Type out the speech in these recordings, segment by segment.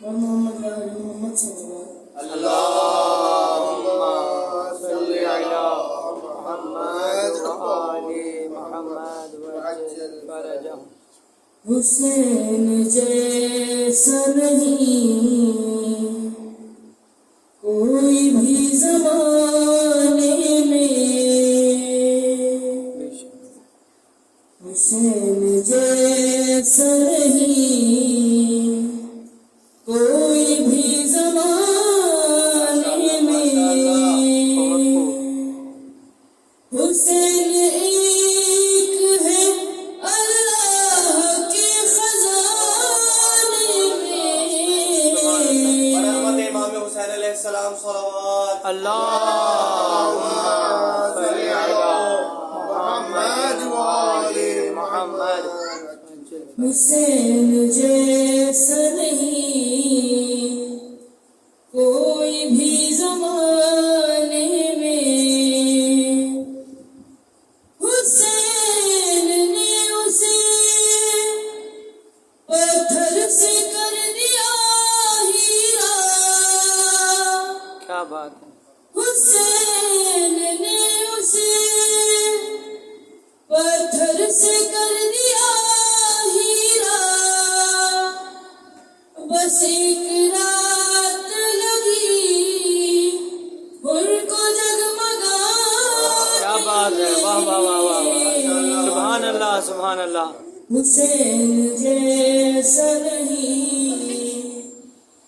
اور محمد وآل محمد صلی اللہ اللهم صل على محمد وآل محمد وعجل فرجهم. حسین جیسا نہیں کوئی بھی زمانے میں، حسین جیسا نہیں کوئی بھی زمانے میں، حسین ایک ہے اللہ کے خزانے میں. برحمت امام حسین علیہ السلام صلوات. اللهم صل على محمد وآل محمد. حسین جیسا نہیں کوئی بھی زمانے میں، حسین نے اسے پتھر سے کر دیا ہیرا. کیا بات ہے. حسین نے اسے پتھر سے کر دیا ہیرا. بس ایک رات لگی ان کو جگمگانے. کیا بات ہے. واہ واہ واہ واہ. سبحان اللہ سبحان اللہ. حسین جیسا نہیں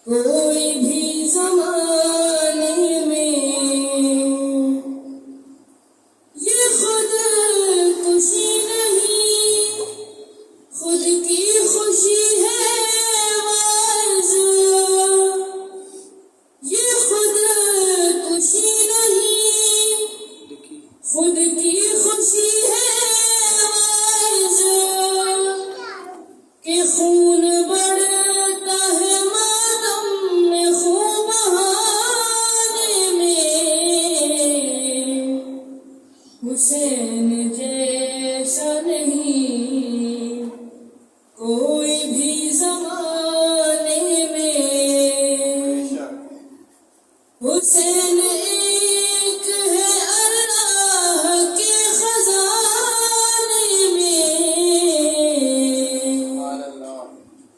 کوئی بھی زمانے میں، یہ خود خوشی نہیں خود کی خوشی ہے واعظ. یہ خود خوشی نہیں خود کی خوشی ہے واعظ، کہ خون بڑھتا ہے ماتم میں خون بہانے میں. حسین جیسا نہیں کوئی بھی زمانے میں، حسین ایک ہے اللہ کے خزانے میں.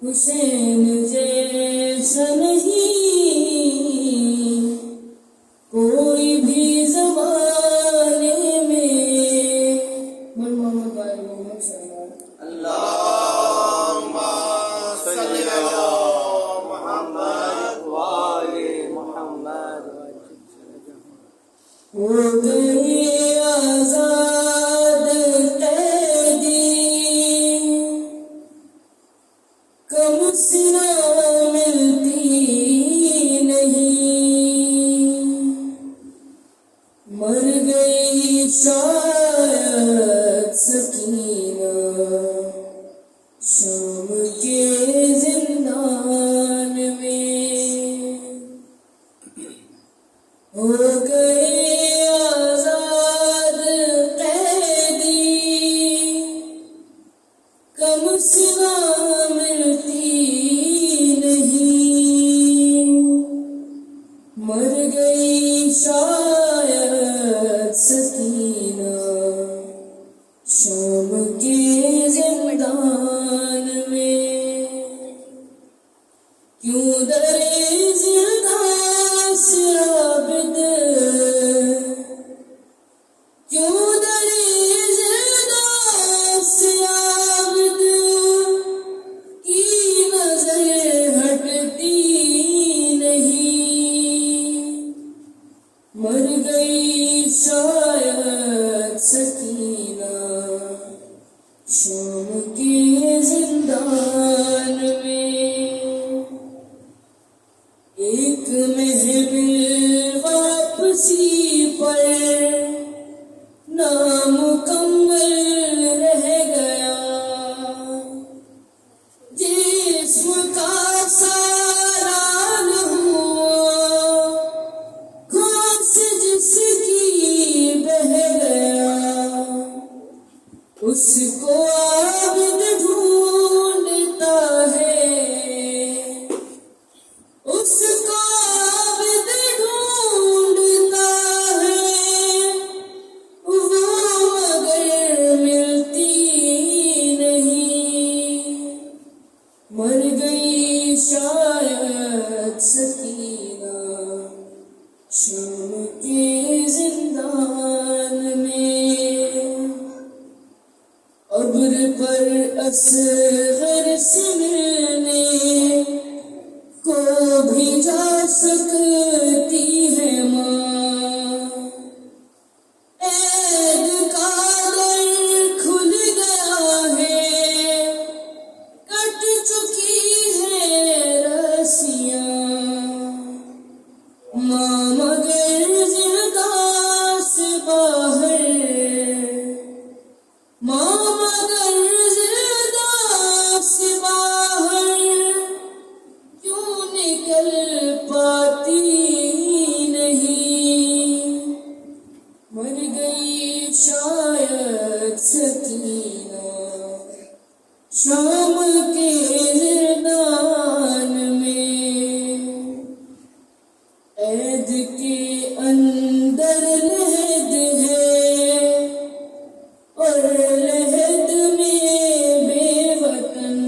حسین جیسا نہیں کوئی بھی زمانے میں. محمد وآل محمد صلی اللہ علیہ وسلم. اللهم صل على محمد وآل محمد. ہو گئی آزاد قیدی کم سنا ملتی نہیں، مر گئی شاید سکینہ شام کے زندان میں. ہو گئے آزاد قیدی کم سنا ملتی نہیں، مر گئی شاید سکینہ شام کے زندان میں. کیوں در زندان سے عابد کیوں در زندان سے عابد کی نظر ہٹتی نہیں، مر گئی شاید سکینہ شام کے زندان میں. ایک محفل واپسی پر نامکمل رہ گیا، جسم کا سارا نہ ہوا گھاس جس کی بہ گیا. اس کو عابد ڈھونڈتا ہے اصغر سے ملنے کو بھی جا سکتی ہے ماں، عید کا در کھل گیا ہے، کٹ چکی ہے رسیاں، ماں مگر زندہ سے باہر، ماں مگر زندہ سے باہر کیوں نکل پاتی نہیں، مر گئی شاید سکینہ شام کے زندان میں، عید کے اندر لہد ہے اور لہد میں بے وطن،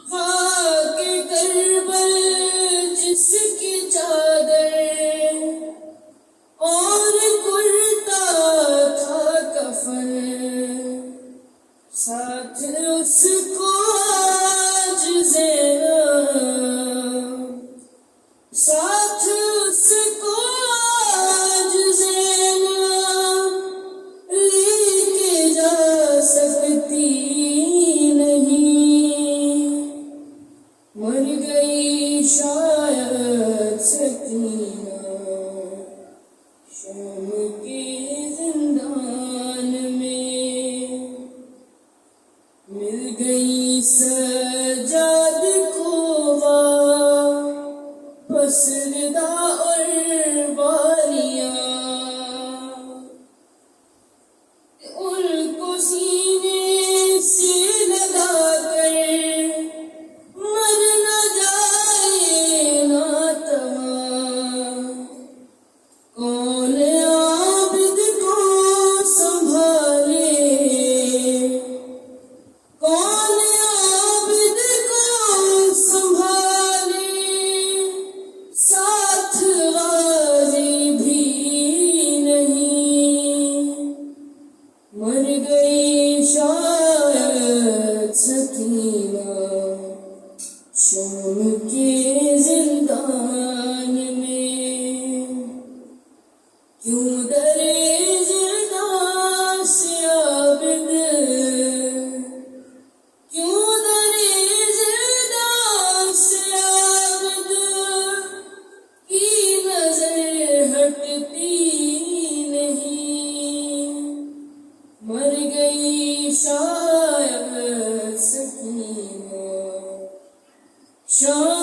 خاک کربل جس کی چادر اور کرتا تھا کفن، ساتھ اس کو آج زینب، ساتھ اس کو آج زینب لے کے جا سکتی نہیں، مر گئی شاید سکینہ شام کے زندان میں، مل گئی سجاد کو واپس ردا اور باریاں، ان کو سینے سے لگا کر مر نہ جائے ناتواں، کون عابد کو سنبھالے، کون عابد کو سنبھالے، ساتھ غازی بھی نہیں، مر گئی شاید سکینہ شام کے زندان میں، کیوں در زندان سے عابد، کیوں در زندان سے عابد کی نظر ہٹتی نہیں، مر گئی شاید سکینہ شام